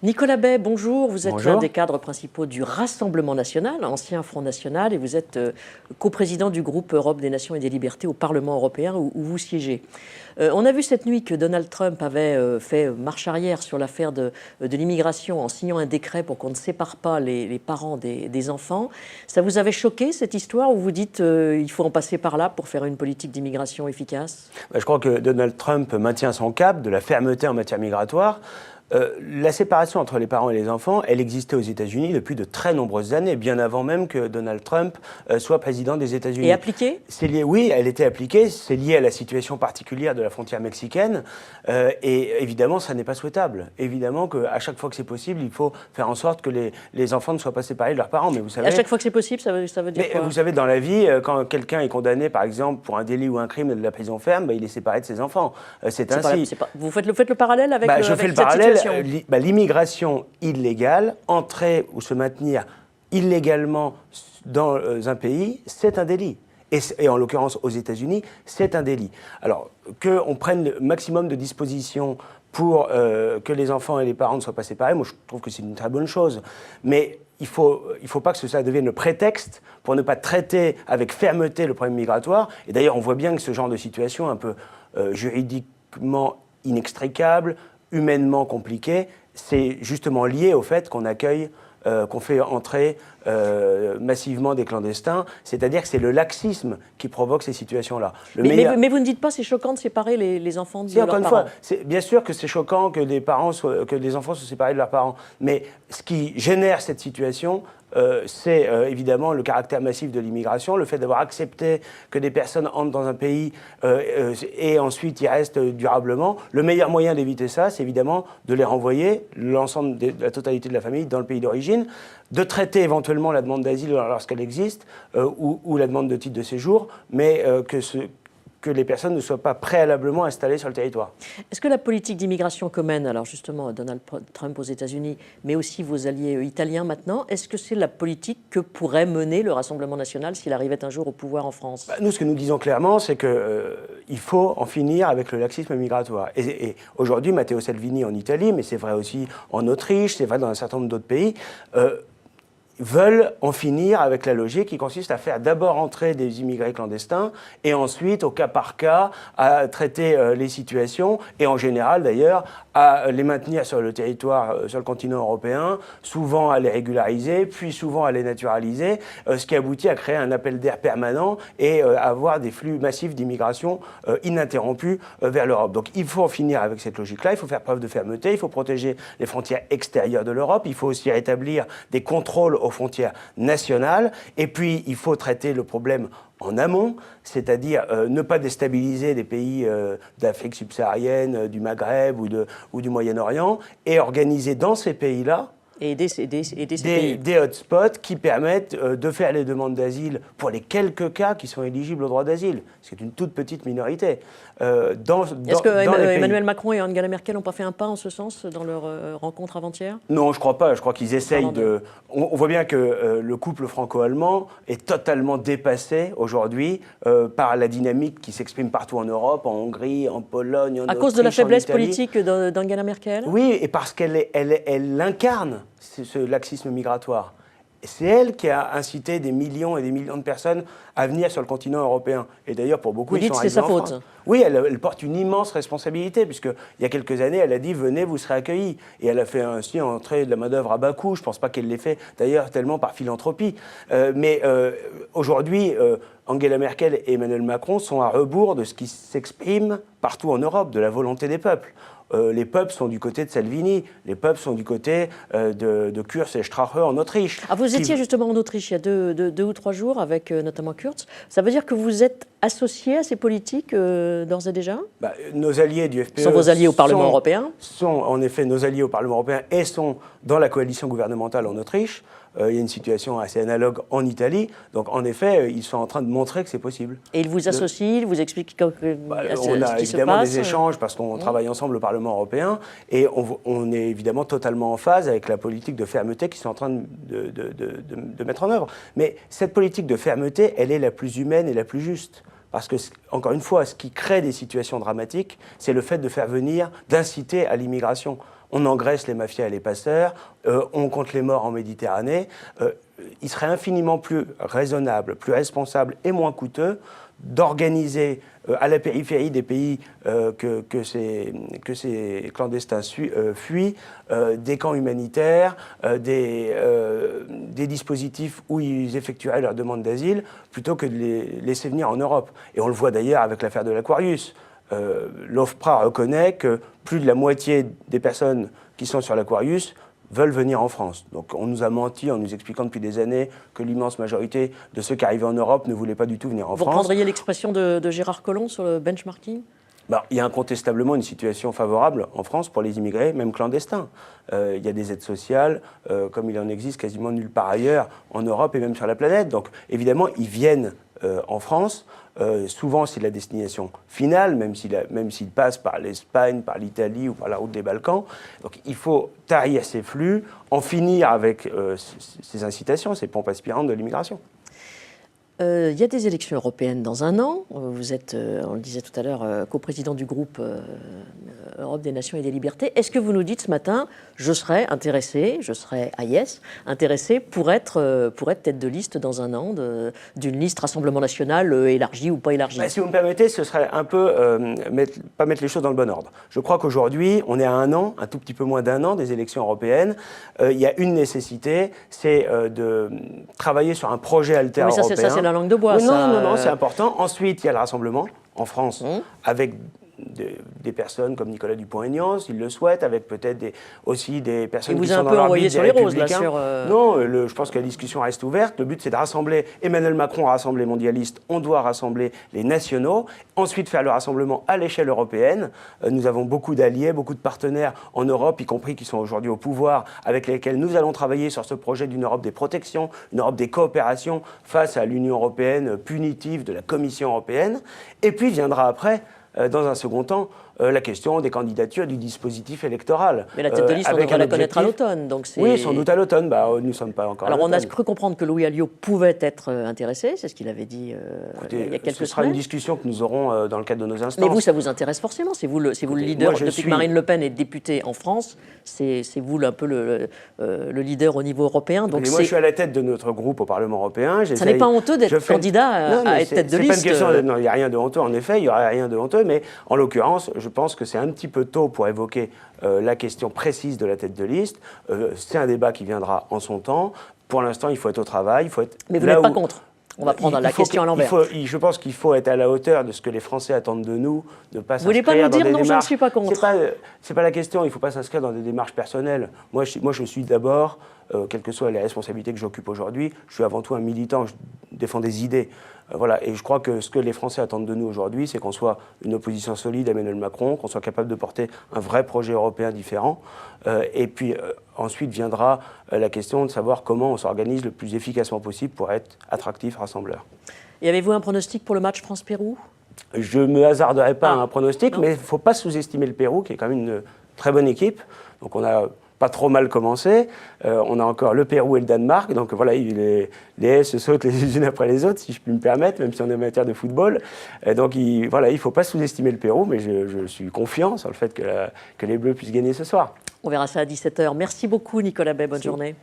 Nicolas Bay, bonjour. Vous êtes Bonjour. l'un des cadres principaux du Rassemblement national, ancien Front National, et vous êtes coprésident du groupe Europe des Nations et des Libertés au Parlement européen où vous siégez. On a vu cette nuit que Donald Trump avait fait marche arrière sur l'affaire de l'immigration en signant un décret pour qu'on ne sépare pas les parents des enfants. Ça vous avait choqué, cette histoire, où vous dites il faut en passer par là pour faire une politique d'immigration efficace? Je crois que Donald Trump maintient son cap de la fermeté en matière migratoire. La séparation entre les parents et les enfants, elle existait aux États-Unis depuis de très nombreuses années, bien avant même que Donald Trump soit président des États-Unis. Et appliquée ? C'est lié, oui, elle était appliquée. C'est lié à la situation particulière de la frontière mexicaine. Et évidemment, ça n'est pas souhaitable. Évidemment qu'à chaque fois que c'est possible, il faut faire en sorte que les enfants ne soient pas séparés de leurs parents. Mais vous savez, à chaque fois que c'est possible, ça veut dire quoi? Vous savez, dans la vie, quand quelqu'un est condamné, par exemple, pour un délit ou un crime de la prison ferme, il est séparé de ses enfants. C'est ainsi. Vous faites le parallèle avec, je avec fais le cette parallèle. situation. L'immigration illégale, entrer ou se maintenir illégalement dans un pays, c'est un délit. Et en l'occurrence, aux États-Unis, c'est un délit. Alors, qu'on prenne le maximum de dispositions pour que les enfants et les parents ne soient pas séparés, moi, je trouve que c'est une très bonne chose. Mais il faut pas que ça devienne le prétexte pour ne pas traiter avec fermeté le problème migratoire. Et d'ailleurs, on voit bien que ce genre de situation un peu juridiquement inextricable, humainement compliqué, c'est justement lié au fait qu'on accueille, qu'on fait entrer massivement des clandestins, c'est-à-dire que c'est le laxisme qui provoque ces situations-là. Mais vous ne dites pas c'est choquant de séparer les enfants de leurs parents. Encore une fois, bien sûr que c'est choquant que les enfants soient séparés de leurs parents, mais ce qui génère cette situation, c'est évidemment le caractère massif de l'immigration, le fait d'avoir accepté que des personnes entrent dans un pays et ensuite y restent durablement. Le meilleur moyen d'éviter ça, c'est évidemment de les renvoyer, l'ensemble de la totalité de la famille, dans le pays d'origine, de traiter éventuellement la demande d'asile lorsqu'elle existe, ou la demande de titre de séjour, mais que les personnes ne soient pas préalablement installées sur le territoire. Est-ce que la politique d'immigration que mène, alors justement Donald Trump aux États-Unis, mais aussi vos alliés italiens maintenant, est-ce que c'est la politique que pourrait mener le Rassemblement national s'il arrivait un jour au pouvoir en France? Nous, ce que nous disons clairement, c'est qu'il faut en finir avec le laxisme migratoire. Et aujourd'hui, Matteo Salvini en Italie, mais c'est vrai aussi en Autriche, c'est vrai dans un certain nombre d'autres pays, veulent en finir avec la logique qui consiste à faire d'abord entrer des immigrés clandestins et ensuite, au cas par cas, à traiter les situations et en général d'ailleurs à les maintenir sur le territoire, sur le continent européen, souvent à les régulariser, puis souvent à les naturaliser, ce qui aboutit à créer un appel d'air permanent et à avoir des flux massifs d'immigration ininterrompus vers l'Europe. Donc il faut en finir avec cette logique-là, il faut faire preuve de fermeté, il faut protéger les frontières extérieures de l'Europe, il faut aussi rétablir des contrôles aux frontières nationales, et puis il faut traiter le problème en amont, c'est-à-dire ne pas déstabiliser des pays d'Afrique subsaharienne, du Maghreb ou du Moyen-Orient, et organiser dans ces pays-là des hotspots qui permettent de faire les demandes d'asile pour les quelques cas qui sont éligibles au droit d'asile. C'est une toute petite minorité. Est-ce que Emmanuel Macron et Angela Merkel n'ont pas fait un pas en ce sens dans leur rencontre avant-hier? Non, je ne crois pas. Je crois qu'ils essayent de... On voit bien que le couple franco-allemand est totalement dépassé aujourd'hui par la dynamique qui s'exprime partout en Europe, en Hongrie, en Pologne, en Autriche, en Italie. À cause de la faiblesse politique d'Angela Merkel? Oui, et parce qu'elle incarne ce laxisme migratoire. C'est elle qui a incité des millions et des millions de personnes à venir sur le continent européen. Et d'ailleurs, pour beaucoup, ils sont arrivés en France. Vous dites que c'est sa faute? Oui, elle porte une immense responsabilité, puisqu'il y a quelques années, elle a dit « venez, vous serez accueillis ». Et elle a fait ainsi entrer de la main-d'œuvre à bas coût. Je ne pense pas qu'elle l'ait fait, d'ailleurs, tellement par philanthropie. Mais aujourd'hui, Angela Merkel et Emmanuel Macron sont à rebours de ce qui s'exprime partout en Europe, de la volonté des peuples. Les peuples sont du côté de Salvini, les peuples sont du côté de Kurz et Strache en Autriche. Ah, vous étiez justement en Autriche il y a deux ou trois jours avec notamment Kurz. Ça veut dire que vous êtes associé à ces politiques d'ores et déjà? Nos alliés du FPE sont vos alliés au Parlement européen? Sont en effet nos alliés au Parlement européen et sont dans la coalition gouvernementale en Autriche. Il y a une situation assez analogue en Italie. Donc, en effet, ils sont en train de montrer que c'est possible. Et ils vous associent, ils vous expliquent on a évidemment des échanges parce qu'on travaille ensemble au Parlement européen et on est évidemment totalement en phase avec la politique de fermeté qu'ils sont en train de mettre en œuvre. Mais cette politique de fermeté, elle est la plus humaine et la plus juste. Parce que, encore une fois, ce qui crée des situations dramatiques, c'est le fait de faire venir, d'inciter à l'immigration. on engraisse les mafias et les passeurs, on compte les morts en Méditerranée. Il serait infiniment plus raisonnable, plus responsable et moins coûteux d'organiser à la périphérie des pays que ces clandestins fuient, des camps humanitaires, des dispositifs où ils effectueraient leur demande d'asile, plutôt que de les laisser venir en Europe. Et on le voit d'ailleurs avec l'affaire de l'Aquarius. L'OFPRA reconnaît que plus de la moitié des personnes qui sont sur l'Aquarius veulent venir en France. Donc on nous a menti en nous expliquant depuis des années que l'immense majorité de ceux qui arrivaient en Europe ne voulaient pas du tout venir en France. Vous reprendriez l'expression de Gérard Collomb sur le benchmarking ? Il y a incontestablement une situation favorable en France pour les immigrés, même clandestins. Il y a des aides sociales, comme il en existe quasiment nulle part ailleurs en Europe et même sur la planète. Donc évidemment, ils viennent en France. Souvent, c'est la destination finale, même s'ils passent par l'Espagne, par l'Italie ou par la route des Balkans. Donc il faut tarir ces flux, en finir avec ces incitations, ces pompes aspirantes de l'immigration. Il y a des élections européennes dans un an. Vous êtes, on le disait tout à l'heure, coprésident du groupe Europe des Nations et des Libertés. Est-ce que vous nous dites ce matin, je serais intéressé, je serais à Yes, intéressé pour être tête de liste dans un an d'une liste Rassemblement National élargie ou pas élargie ? Si vous me permettez, ce serait un peu pas mettre les choses dans le bon ordre. Je crois qu'aujourd'hui, on est à un an, un tout petit peu moins d'un an des élections européennes. Il y a une nécessité, c'est de travailler sur un projet alter européen. Ça, c'est la langue de bois. Oui, non, c'est important. Ensuite, il y a le rassemblement en France, avec des personnes comme Nicolas Dupont-Aignan, s'il le souhaite, avec peut-être aussi des personnes qui sont dans l'orbite des Républicains. Non, je pense que la discussion reste ouverte. Le but, c'est de rassembler. Emmanuel Macron a rassemblé les mondialistes, on doit rassembler les nationaux. Ensuite, faire le rassemblement à l'échelle européenne. Nous avons beaucoup d'alliés, beaucoup de partenaires en Europe, y compris qui sont aujourd'hui au pouvoir, avec lesquels nous allons travailler sur ce projet d'une Europe des protections, une Europe des coopérations face à l'Union européenne punitive de la Commission européenne. Et puis viendra après, dans un second temps, la question des candidatures, du dispositif électoral. Mais la tête de liste, on devrait la connaître à l'automne. Oui, sans doute à l'automne. Nous ne sommes pas encore à l'automne. Alors, on a cru comprendre que Louis Alliot pouvait être intéressé. C'est ce qu'il avait dit il y a quelques semaines. Ce sera une discussion que nous aurons dans le cadre de nos instances. Mais vous, ça vous intéresse forcément. C'est vous le leader. Depuis que Marine Le Pen est députée en France, c'est vous un peu le leader au niveau européen. Donc moi, je suis à la tête de notre groupe au Parlement européen. Ça n'est pas honteux d'être candidat à être tête de liste. Non, il n'y a rien de honteux, en effet. Il n'y aurait rien de honteux. Mais en l'occurrence, je pense que c'est un petit peu tôt pour évoquer la question précise de la tête de liste. C'est un débat qui viendra en son temps. Pour l'instant, il faut être au travail. Mais vous n'êtes pas contre ? On va prendre la question à l'envers. Je pense qu'il faut être à la hauteur de ce que les Français attendent de nous, ne pas s'inscrire dans des démarches. Vous voulez pas nous dire non, je ne suis pas contre. C'est pas la question, il ne faut pas s'inscrire dans des démarches personnelles. Moi, je suis d'abord, quelles que soient les responsabilités que j'occupe aujourd'hui, je suis avant tout un militant, je défends des idées. Voilà, et je crois que ce que les Français attendent de nous aujourd'hui, c'est qu'on soit une opposition solide à Emmanuel Macron, qu'on soit capable de porter un vrai projet européen différent. Et puis ensuite viendra la question de savoir comment on s'organise le plus efficacement possible pour être attractif, rassembleur. Et avez-vous un pronostic pour le match France-Pérou ? Je ne me hasarderai pas à un pronostic, mais il ne faut pas sous-estimer le Pérou, qui est quand même une très bonne équipe. Donc on a pas trop mal commencé. On a encore le Pérou et le Danemark. Donc voilà, les haies se sautent les unes après les autres, si je puis me permettre, même si on est amateur de football. Donc il ne faut pas sous-estimer le Pérou, mais je suis confiant sur le fait que les Bleus puissent gagner ce soir. On verra ça à 17h. Merci beaucoup, Nicolas Bay. Bonne journée.